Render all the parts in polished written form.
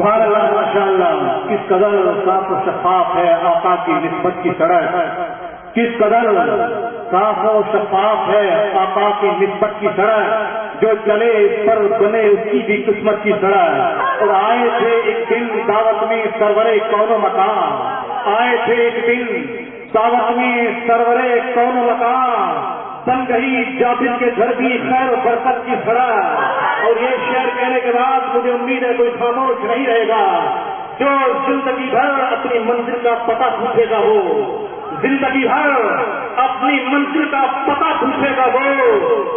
سبحان اللہ ماشاء اللہ، کس قدر صاف و شفاف ہے آقا کی نسبت کی سڑک، کس قدر صاف و شفاف ہے آقا کی نسبت کی سڑک، جو چلے اس پر بنے اس کی بھی قسمت کی سڑک۔ اور آئے تھے ایک دن دعوت میں سرور کون و مکان، آئے تھے ایک دن دعوت میں سرور کون و مکان، بن گئی جابر کے گھر بھی خیر و برکت کی سڑک۔ اور یہ شعر کہنے کے بعد مجھے امید ہے کوئی خاموش نہیں رہے گا۔ جو زندگی بھر اپنی منزل کا پتہ پوچھے گا وہ، زندگی بھر اپنی منزل کا پتہ پوچھے گا وہ،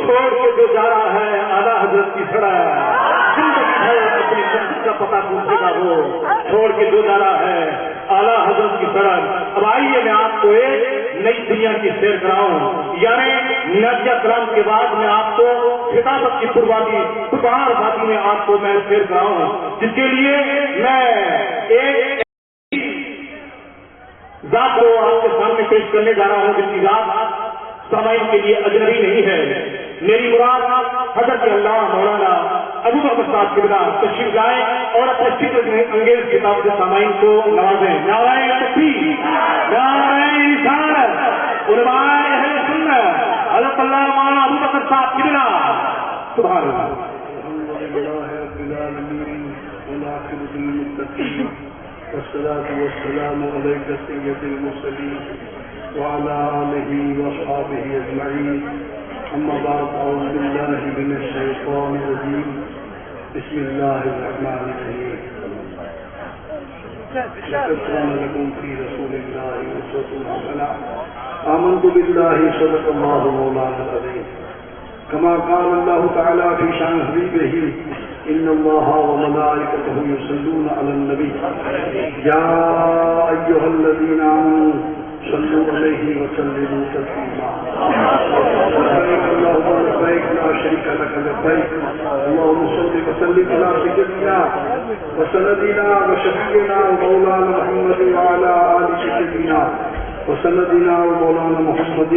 چھوڑ کے جو جا رہا ہے اعلیٰ حضرت کی سڑک۔ زندگی بھر اپنی منزل کا پتہ پوچھے گا وہ، چھوڑ کے جو جا رہا ہے اعلیٰ حضرت کی سڑک۔ اب آئیے میں آپ کو ایک نئی دنیا کی سیر کراؤں، یعنی نادیہ کلام کے بعد میں آپ کو خطابت کی پربار وادی میں آپ کو میں سیر کراؤں، جس کے لیے میں ایک ذات کو آپ کے سامنے پیش کرنے جا رہا ہوں، جس کی ذات سامعین کے لیے اجنبی نہیں ہے۔ میری مراد حضرت اللہ مولانا ابو بکر صاحب قبلہ تشریف لائیں اور اپنے فکر انگیز کتاب سے سامعین کو نوازیں۔ نعرہ تکبیر، نعرہ رسالت، علماء اہل سنت، حضرت اللہ مولانا ابو بکر صاحب قبلہ۔ سبحان اللہ۔ والصلاة والسلام عليك سيد المرسلين وعلى آله وأصحابه أجمعين، أما بعد، أعوذ بالله من الشيطان الرجيم، بسم الله الرحمن الرحيم۔ لقد كان لكم في رسول الله أسوة حسنة، آمنت بالله صدق الله مولانا العظيم، كما قال الله تعالى في شأن حبيبه إن الله وملائكته يصلون على النبي يا أيها الذين آمنوا صلوا عليه وسلموا تسليما۔ لبيك اللهم لبيك لا شريك لك لبيك، اللهم صل وسلم على سيدنا وسندنا وشفيعنا ومولانا محمد وعلى آل سيدنا وسندنا ومولانا محمد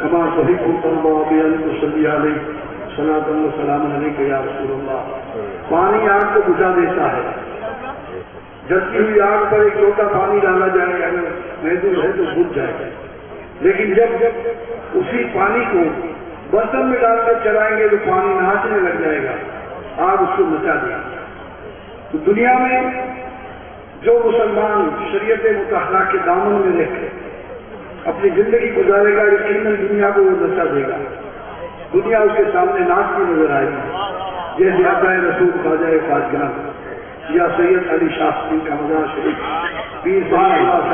كما تحب ترضى بأن تصلي عليه صلاۃ و سلام علیک یا رسول اللہ۔ پانی آگ کو بجھا دیتا ہے، جلتی ہوئی آگ پر ایک لوٹا پانی ڈالا جائے اگر محدود ہے تو بجھ جائے گا، لیکن جب اسی پانی کو برتن میں ڈال کر چلائیں گے تو پانی ناچنے لگ جائے گا، آگ اس کو مچا دے گی۔ تو دنیا میں جو مسلمان شریعت مطہرہ کے دامن میں رہ کے اپنی زندگی گزارے گا، یقیناً دنیا کو وہ نچا دے گا، دنیا اس کے سامنے ناچتی نظر آئے گی۔ جیسے آقا رسول خواجہ خواجہ یا سید علی شاہ کا مزار شریف، پیر صاحب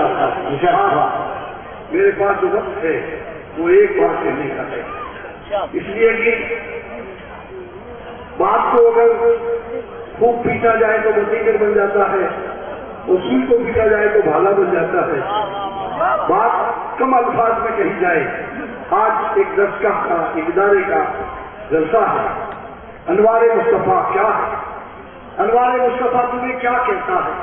صاحب، میرے پاس جو وقت ہے وہ ایک بات کہنے کا ہے، اس لیے کہ بات کو اگر خوب پیٹا جائے تو متیگر بن جاتا ہے، اصول کو پیٹا جائے تو بھالا بن جاتا ہے، بات کم الفاظ میں کہی جائے۔ آج ایک درسگاہ کا، ایک ادارے کا جلسہ ہے، انوار مصطفیٰ کیا ہے، انوار مصطفیٰ تمہیں کیا کہتا ہے؟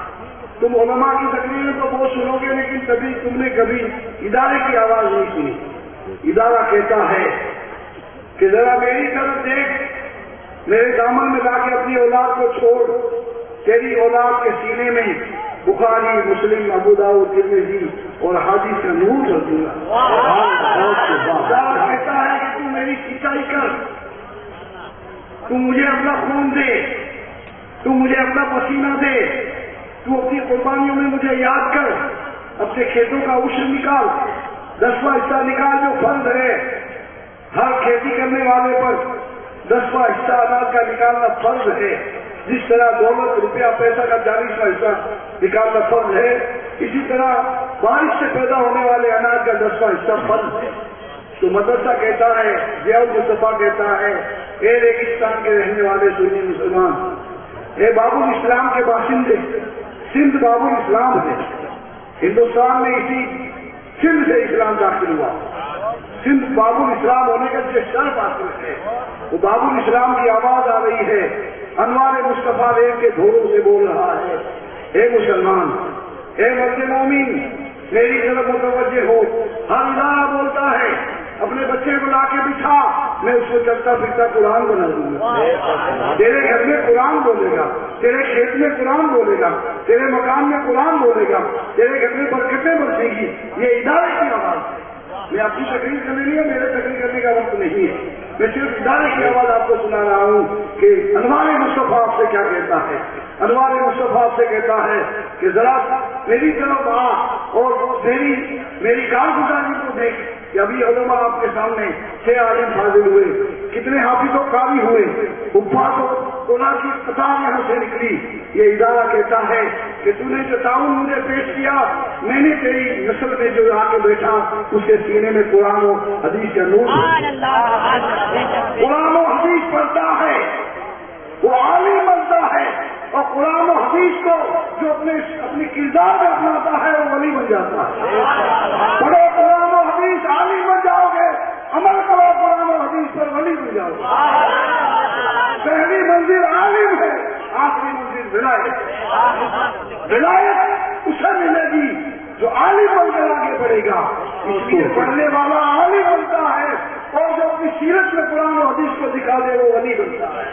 تم علماء کی تقریریں تو وہ سنو گے لیکن کبھی تم نے کبھی ادارے کی آواز نہیں سنی۔ ادارہ کہتا ہے کہ ذرا میری طرف دیکھ، میرے دامن میں لا کے اپنی اولاد کو چھوڑ، تیری اولاد کے سینے میں بخاری، مسلم، ابو داؤد، ترمذی اور حدیث کا نور کر دوں گا۔ ادارہ کہتا ہے کہ تم میری سچائی کر، تم مجھے اپنا خون دے، تم مجھے اپنا پسینہ دے، تو اپنی قربانیوں میں مجھے یاد کر، اپنے کھیتوں کا عشر نکال، 10واں حصہ نکال جو فرض ہے، ہر کھیتی کرنے والے پر 10واں حصہ اناج کا نکالنا فرض ہے۔ جس طرح دولت، روپیہ، پیسہ کا 40واں حصہ نکالنا فرض ہے، اسی طرح بارش سے پیدا ہونے والے اناج کا 10واں حصہ فرض ہے۔ تو مدرسہ کہتا ہے، ضیاء المصطفیٰ کہتا ہے، اے ریگستان کے رہنے والے سنی مسلمان، اے باب الاسلام کے باشندے، سندھ باب الاسلام ہے، ہندوستان میں اسی سندھ سے اسلام داخل ہوا، سندھ باب الاسلام ہونے کا جو شرف حاصل ہے، وہ باب الاسلام کی آواز آ رہی ہے، انوار مصطفیٰ ریل کے دھوروں سے بول رہا ہے، اے مسلمان، اے مرد مومن، میری طرف متوجہ ہو۔ ہر ادارہ بولتا ہے اپنے بچے کو لا کے بٹھا، میں اس کو چلتا پھرتا قرآن بنا دوں گا، تیرے گھر میں قرآن بولے گا، تیرے کھیت میں قرآن بولے گا، تیرے مکان میں قرآن بولے گا، تیرے گھر میں برکتیں برسے گی. یہ ادارے کی آواز ہے. میں اپنی تقریر کرنے نہیں ہے، میرے تقریر کرنے کا وقت نہیں ہے. میں صرف ادارے کی آواز آپ کو سنا رہا ہوں کہ انوار مصطفیٰ آپ سے کیا کہتا ہے. انوار مصطفیٰ آپ سے کہتا ہے کہ ذرا میری طرف آ اور میری کارگزاری کو دیکھ کہ ابھی علماء آپ کے سامنے 6 عالم فاضل ہوئے، کتنے حافظ و قاری ہوئے، حفاظ و قرآن کی قطار یہاں سے نکلی. یہ ادارہ کہتا ہے کہ تو نے جو تعاون مجھے پیش کیا، میں نے تیری نسل میں جو آ کے بیٹھا اس کے سینے میں قرآن و حدیث کا نور ہے. قرآن و حدیث پڑھتا ہے وہ عالم بنتا ہے، اور قرآن و حدیث کو جو اپنی کردار میں اپناتا ہے وہ ولی بن جاتا ہے. پڑھو قرآن و حدیث، عالم بن جاؤ گے. عمل کرو قرآن و حدیث پر، ولی بن جاؤ گے. پہلی منزل عالم ہے، آخری منزل ولایت. ولایت اسے ملے گی جو عالم بن کر آگے بڑھے گا. اس لیے پڑھنے والا عالم بنتا ہے، اور جو اپنی سیرت میں قرآن و حدیث کو دکھا دے وہ ولی بنتا ہے.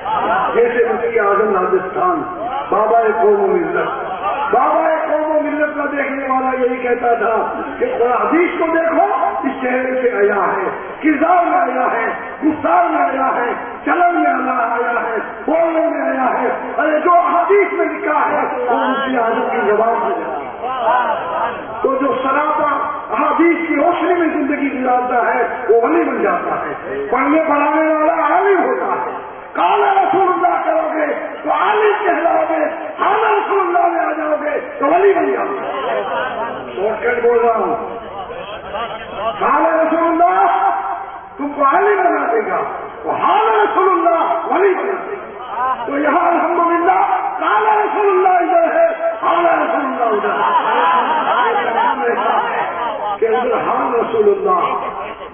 جیسے مفتی اعظم راجستھان، بابا قوم و ملت، بابا قوم و ملت کا دیکھنے والا یہی کہتا تھا کہ قرآن حدیث کو دیکھو، اس چہرے سے آیا ہے، کردار میں آیا ہے، گفتار میں آیا ہے، چلن میں آیا ہے، بولنے میں آیا ہے. ارے جو حدیث میں لکھا ہے وہ مفتی اعظم کی زبان سے جاتا ہے. تو جو سراپا حدیث کی روشنی میں زندگی گزارتا ہے وہ ولی بن جاتا ہے. پڑھنے پڑھانے والا عالم ہوتا ہے. قال رسول اللہ کرو گے تو عالم کہلاؤ گے، قال رسول اللہ میں آ جاؤ گے تو ولی بن جاؤ گے. شارٹ کٹ بول رہا ہوں. قال رسول اللہ تم کو عالم بنا دے گا، تو قال رسول اللہ ولی بنا دے گا. تو یہاں الحمدللہ قال رسول اللہ ادھر ہے، قال رسول اللہ ادھر ہے. کہ ادھر حال رسول اللہ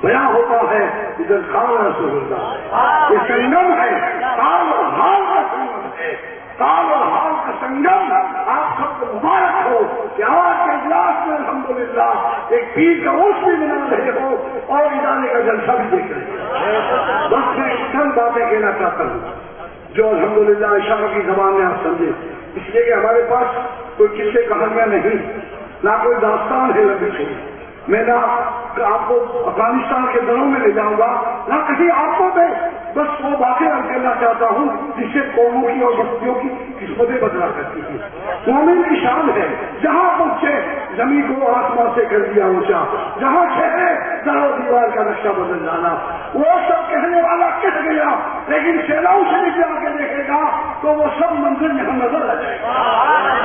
بیان ہوتا ہے، ادھر قال رسول اللہ. یہ سنگم ہے، قال اور حال کا سنگم ہے. قال اور حال کا سنگم آپ سب کو مبارک ہو کہ آج کے اجلاس میں الحمدللہ ایک پیر کا عرس بھی منا رہے ہو اور ادارے کا جلسہ بھی دیکھ رہے ہیں. بس میں چند باتیں کہنا چاہتا ہوں جو الحمدللہ اشاروں کی زبان میں آپ سمجھے. اس لیے کہ ہمارے پاس کوئی قصے کہانیاں نہیں، نہ کوئی داستان ہے لمبی چوڑی. میں نہ آپ کو افغانستان کے دنوں میں لے جاؤں گا، نہ کہیں آپ کو میں بس وہ باتیں کرنا چاہتا ہوں جس سے قوموں کی اور بستیوں کی قسمتیں بدلا کرتی ہیں. مومن کی شان ہے جہاں پہنچے زمین کو آسمان سے کر دیا اونچا، جہاں ٹھہرے در و دیوار کا نقشہ بدل جانا. وہ سب کہنے والا کہہ گیا، لیکن سیلاؤ شریف آ کے دیکھے گا تو وہ سب منظر یہاں نظر آ جائے گا.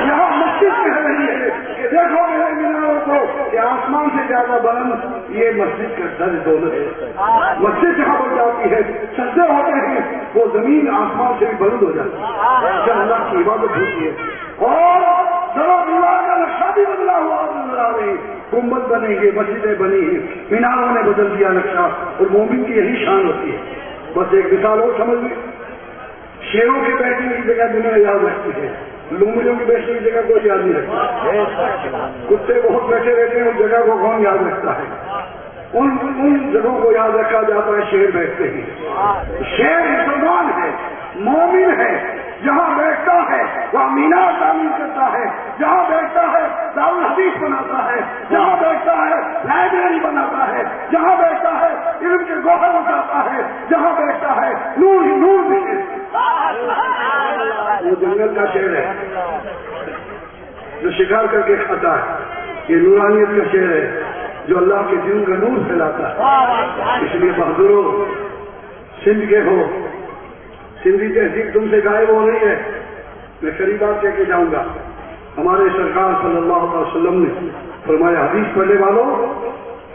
یہاں مسجد کہہ رہی ہے کہ دیکھو میرے میناروں کو کہ آسمان سے زیادہ بلند یہ مسجد کا در دولت ہے. مسجد جہاں بن جاتی ہے، سجدے ہوتے ہیں، وہ زمین آسمان سے بھی بلند ہو جاتی ہے جب اللہ کی عبادت ہوتی ہے. اور در و دیوار کا نقشہ بھی بدلا ہوا نظر آ رہے، گنبد بنے گے، مسجدیں بنی ہیں، میناروں نے بدل دیا نقشہ. اور مومن کی یہی شان ہوتی ہے. بس ایک مثال اور سمجھ لیں، شیروں کے بیٹھنے کی جگہ دنیا یاد رکھتی ہے، لومڑیوں کی بیٹھنے کی جگہ کوئی یاد نہیں رکھتا. کتے بہت بیٹھے رہتے ہیں، اس جگہ کو کون یاد رکھتا ہے؟ ان جگہوں کو یاد رکھا جاتا ہے شیر بیٹھتے ہی. شیر مسلمان ہے، مومن ہے، جہاں بیٹھتا ہے وہاں مینار تعمیر کرتا ہے، جہاں بیٹھتا ہے دارالحدیث بناتا ہے، جہاں بیٹھتا ہے لائبریری بناتا ہے، جہاں بیٹھتا ہے علم کے گوہر اٹھاتا ہے، جہاں بیٹھتا ہے نور ہی نور دکھے. وہ جنگل کا شیر ہے جو شکار کر کے کھاتا ہے. یہ نورانیت کا شیر ہے جو اللہ کے دین کا نور پھیلاتا ہے. اس لیے بہادروں، سندھ کے ہو، سندھی تہذیب تم سے غائب ہو رہی ہے. میں قریب بات کہہ کے جاؤں گا. ہمارے سرکار صلی اللہ علیہ وسلم نے فرمایا، حدیث پڑھنے والوں،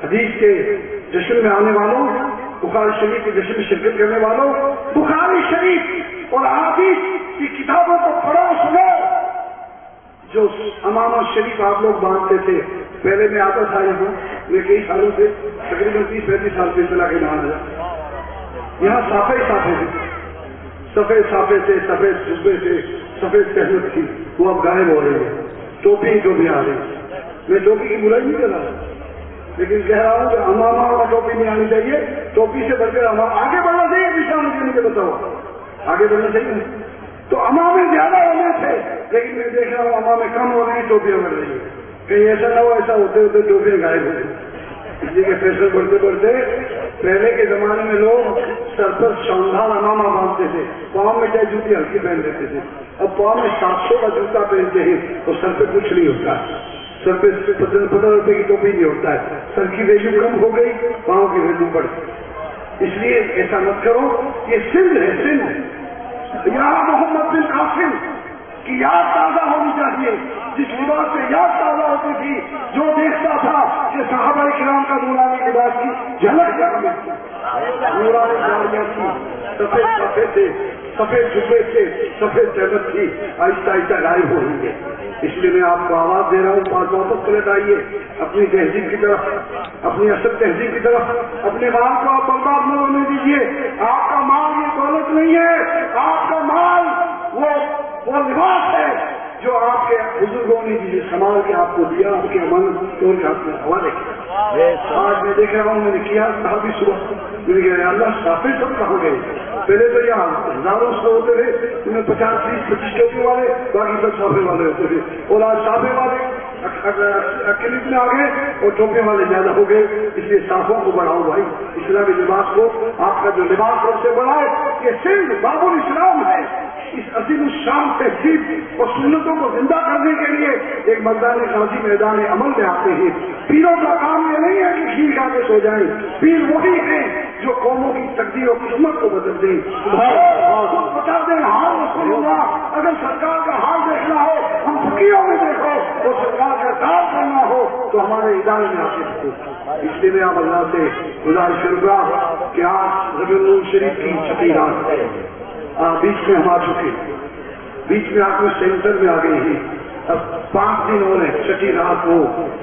حدیث کے جشن میں آنے والوں، بخاری شریف کے جشن میں شرکت کرنے والوں، بخاری شریف اور حدیث کی کتابوں کو پڑھو، سنو. جو امامہ شریف آپ لوگ باندھتے تھے، پہلے میں آتا تھا یہاں، میں کئی سالوں سے تقریباً 30-35 سال سے چلا کے باندھ رہا. یہاں صافے صافے تھے، سفید صافے سے، سفید صوبے سے، سفید تہمت تھی، وہ اب غائب ہو رہے ہیں. ٹوپی جو بھی آ رہی، میں ٹوپی کی برائی نہیں کر رہا، لیکن کہہ رہا ہوں کہ امامہ اور ٹوپی نہیں آنی چاہیے. ٹوپی سے بڑھ کر آگے بڑھنا چاہیے. پیچھے مجھے بتاؤ آگے بڑھنا چاہیے. تو امامے زیادہ ہونے تھے، لیکن میں دیکھ رہا ہوں امامے کم ہو رہے ہیں، ٹوپیاں بڑھ رہی ہیں. کہیں ایسا نہ ہو ایسا ہوتے ہوتے ٹوپیاں غائب ہو گئی. اس لیے کہ فیشن بڑھتے بڑھتے پہلے کے زمانے میں لوگ سر پر شاندار امامہ باندھتے تھے، پاؤں میں چاہے جوتی ہلکی پہن لیتے تھے. اب پاؤں میں 700 کا جوتا پہنتے ہیں تو سر پہ کچھ نہیں ہوتا ہے، سر پہ 15 روپے کی ٹوپی نہیں ہوتا ہے. سر کی ویلیو کم ہو گئی، پاؤں کی ویلیو بڑھ گئی. اس لیے ایسا مت کرو. یہ سندھ ہے، سندھ. یا محمد بن قاسم کی یاد تازہ ہونی چاہیے، جس لباس سے یاد تازہ ہوتی تھی، جو دیکھتا تھا کہ صحابہ کرام کا نورانی لباس کی جھلک جگہ نورانی گاڑیاں تھی، سفید کپڑے تھے، سفید جبے تھے، سفید چادر تھی، آہستہ آہستہ غائب ہو رہی ہے. اس لیے میں آپ کو آواز دے رہا ہوں، پاس واپس پلٹ آئیے اپنی تہذیب کی طرف، اپنی اصل تہذیب کی طرف. اپنے مال کو آپ برباد نہ ہونے دیجیے. آپ کا مال یہ دولت نہیں ہے، آپ کا مال وہ لباس ہے جو آپ کے بزرگوں نے جسے سنبھال کے آپ کو دیا، آپ کے امانت توڑ کے آپ نے حوالے کیا. آج میں دیکھ رہا ہوں، میں نے کیا صحابی صبح میں نے کہا اللہ صافی سب کہاں گئے. پہلے تو یہاں ہزاروں سو ہوتے تھے، انہیں 50 30 25 ٹوپی والے، باقی سب صافے والے ہوتے تھے. اور آج صافے والے اکیلے میں آ گئے اور ٹوپے والے زیادہ ہو گئے. اس لیے صافوں کو بڑھاؤ بھائی، اسلامی لباس کو. آپ کا جو لباس سب سے بڑا ہے، یہ سندھ باب الاسلام ہے. اس عظیم الشان تہذیب اور سنتوں کو زندہ کرنے کے لیے ایک مردان غازی میدان عمل میں آتے ہیں. پیروں کا کام یہ نہیں ہے کہ کھیر کھا کے سو جائیں. پیر وہی ہیں جو قوموں کی تقدیر اور قسمت کو بدل دیں. بتا دیں حال رسول اللہ. اگر سرکار کا حال دیکھنا ہو، ہم فقیروں میں دیکھو، اور سرکار کا کام کرنا ہو تو ہمارے ادارے میں آتے ہو. اس لیے میں آپ اللہ سے گزارش کروں گا کہ آج ربیع الاول شریف کی چھٹی رات ہے. بیچ میں ہم آ چکے، بیچ میں آپ سینٹر میں آ گئی ہیں. اب 5 دن اور ہیں، چھٹی رات وہ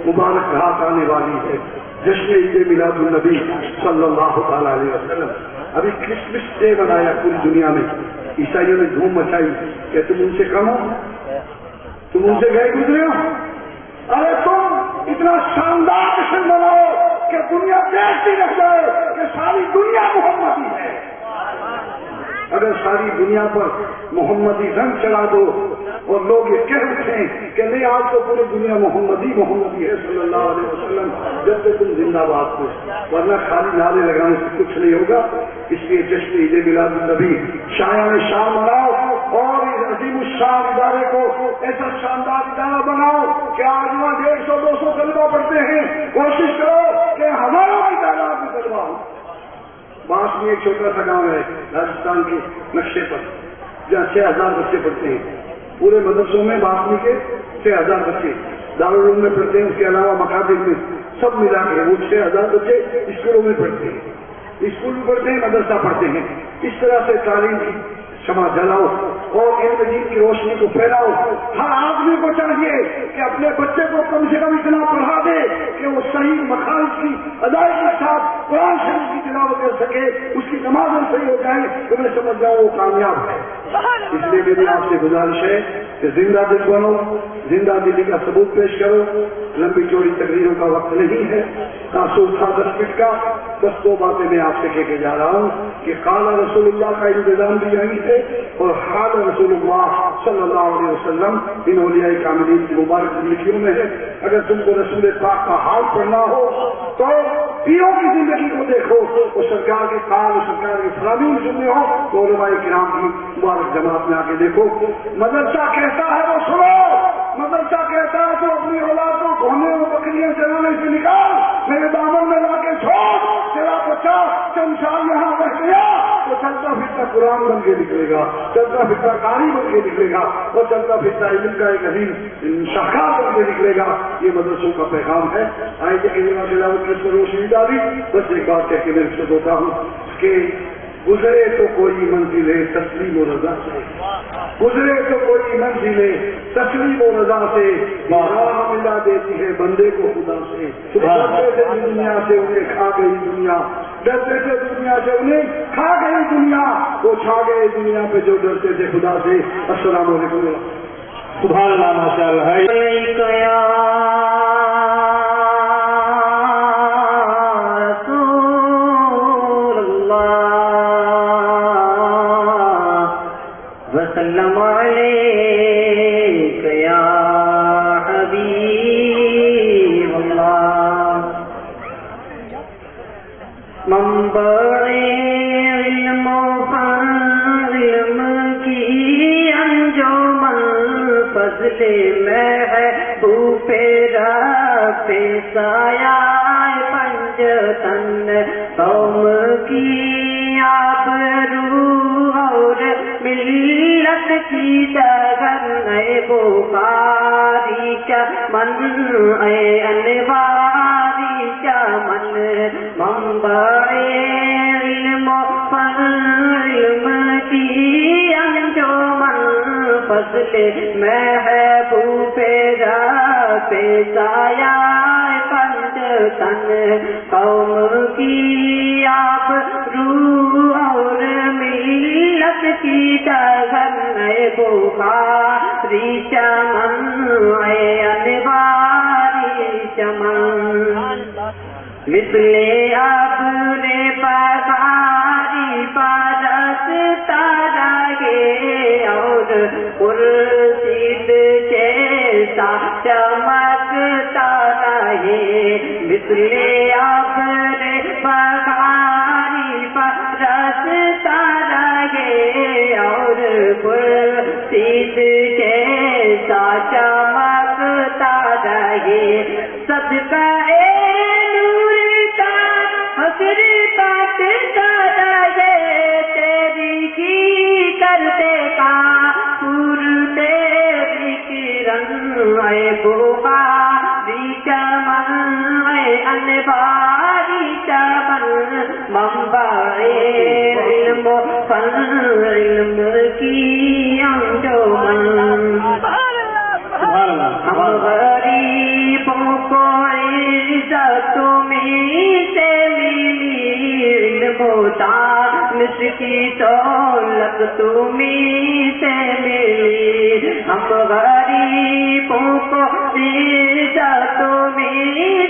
مبارک رات آنے والی ہے، جشن عید میلاد النبی صلی اللہ تعالی علیہ وسلم. ابھی کرسمس ڈے منایا پوری دنیا میں، عیسائیوں نے دھوم مچائی کہ تم ان سے کم ہو، تم ان سے گئے گزرے ہو. ارے تم اتنا شاندار جشن مناؤ کہ دنیا دیکھتی رہ جائے کہ ساری دنیا محمدی ہے. اگر ساری دنیا پر محمدی رنگ چلا دو اور لوگ یہ کہہ اٹھیں کہ نہیں آج تو پوری دنیا محمدی ہے صلی اللہ علیہ وسلم، جب تک تم زندہ باد ہو، ورنہ خالی نعرے لگانے سے کچھ نہیں ہوگا. اس لیے جشن عید میلاد النبی شایان شان مناؤ اور اس عظیم الشان ادارے کو ایسا شاندار ادارہ بناؤ کہ آج وہاں 150 200 طلبہ پڑھتے ہیں. کوشش کرو کہ ہمارا بھی تعداد میں طلبہ ہو. باس میں ایک چھوٹا سا گاؤں ہے راجستھان کے نقشے پر، جہاں 6000 بچے پڑھتے ہیں. پورے مدرسوں میں باسمی کے 6000 بچے دارالعلوم میں پڑھتے ہیں، اس کے علاوہ مکاتب میں سب ملا کے وہ 6000 بچے اسکولوں میں پڑھتے ہیں. اسکول میں پڑھتے ہیں، مدرسہ پڑھتے ہیں. اس طرح سے تعلیم کی شمع جلاؤ اور علم دین کی روشنی کو پھیلاؤ. ہر آدمی کو چاہیے کہ اپنے بچے کو کم سے کم اتنا پڑھا دے کہ وہ صحیح مخارج کی ادائیگی کے ساتھ قرآن شریف کی تلاوت کر سکے، اس کی نمازیں صحیح ہو جائیں تو میں سمجھ جاؤں وہ کامیاب ہے. اس لیے میری آپ سے گزارش ہے کہ زندہ دل بنو، زندہ دلی کا ثبوت پیش کرو. لمبی چوڑی تقریروں کا وقت نہیں ہے، تاثر تھا 10 منٹ کا. بس 2 باتیں میں آپ سے کہہ کے جا رہا ہوں کہ قال رسول اللہ کا انتظام بھی یہی ہے اور حال رسول اللہ صلی اللہ علیہ وسلم ان اولیاء کاملین کی مبارک زندگیوں میں ہے. اگر تم کو رسول پاک کا حال پڑھنا ہو تو پیروں کی زندگی کو دیکھو، اور سرکار کے قال سرکار کے فراہمی سننے ہو تو علماء کرام کی مبارک جماعت میں آ کے دیکھو. مدرسہ کہتا ہے وہ سنو، مدرسہ کہتا ہے تو اپنی اولاد کو گھومنے اور بکریاں چلانے سے نکال، میرے دامن میں لا کے چھوڑ. تیرا بچہ چند سال یہاں رہ گیا تو چلتا پھرتا قرآن بن کے نکلے گا، چلتا پھرتا قاری بن کے نکلے گا، اور چلتا پھرتا علم کا ایک عظیم شاہکار بن کے نکلے گا. یہ مدرسوں کا پیغام ہے. آئے کہ تلاوت کی روشنی ڈالی. بس ایک بات کہہ کے میں سے ہوتا ہوں کہ گزرے تو کوئی منزل ہے تسلیم و رضا سے، گزرے تو کوئی منزل ہے تسلیم و رضا سے، راہ ملا دیتی ہے بندے کو خدا سے. ڈرتے تھے دنیا سے انہیں کھا گئی دنیا، ڈرتے تھے دنیا سے انہیں کھا گئی دنیا، وہ چھا گئے دنیا پہ جو ڈرتے تھے خدا سے. السلام علیکم. سبحان اللہ، ماشاء اللہ. وسلم سلام علیک یا حبیب اللہ منبع علم و علم کی انجمن فضل محبوب رب سایہ پنجتن قوم کی آبرو اور ملت کی ڈگر بخاری چمن انواری چمن منبع علم و علم کی انجمن فضل محبوب رب سایہ پنجتن قوم کی آبرو اور ملت کی ڈگر بخاری چمن انواری چمن مثل ابر بہاری برستا رہے اور خورشید جیسا چمکتا رہے مثل ابر بہاری برستا رہے اور خورشید جیسا چمکتا رہے صدقہ حسر کاٹتا رہے تیری کی کرتے کا پور تیری کرن بخاری چمن انواری چمن منبع علم و علم کی انجمن ہم غریبوں کو عزت سے ملی علم و دانش کی دولت تمہیں سے ملی ہم غریبوں کو عزت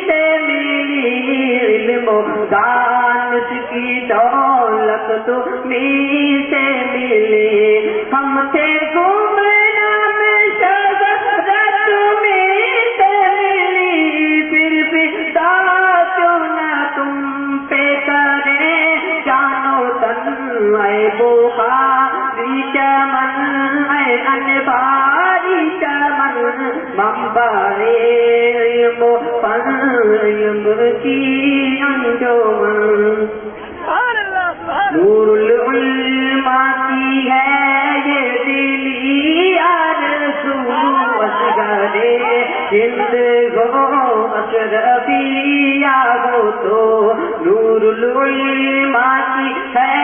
سے ملی علم و دانش کی دولت تمہیں سے ملی ہم تھے گمنام شہرت میں سے ملی پھر بھی کیوں نہ تم پہ کرے جانو تن بخاری چمن انواری چمن منبع علم و علم کی انجمن نور العلماء کی ہے یہ دلی آرزو اصغر ہند ہو اشرفیہ ہو تو نور العلماء کی ہے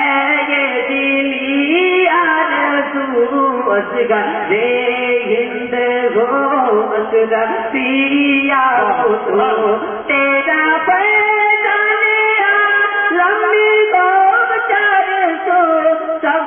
یہ دلی آرزو اصغر ہند ہو اشرفیہ ہو تو تیرا پیغام لمبی کو 400 سب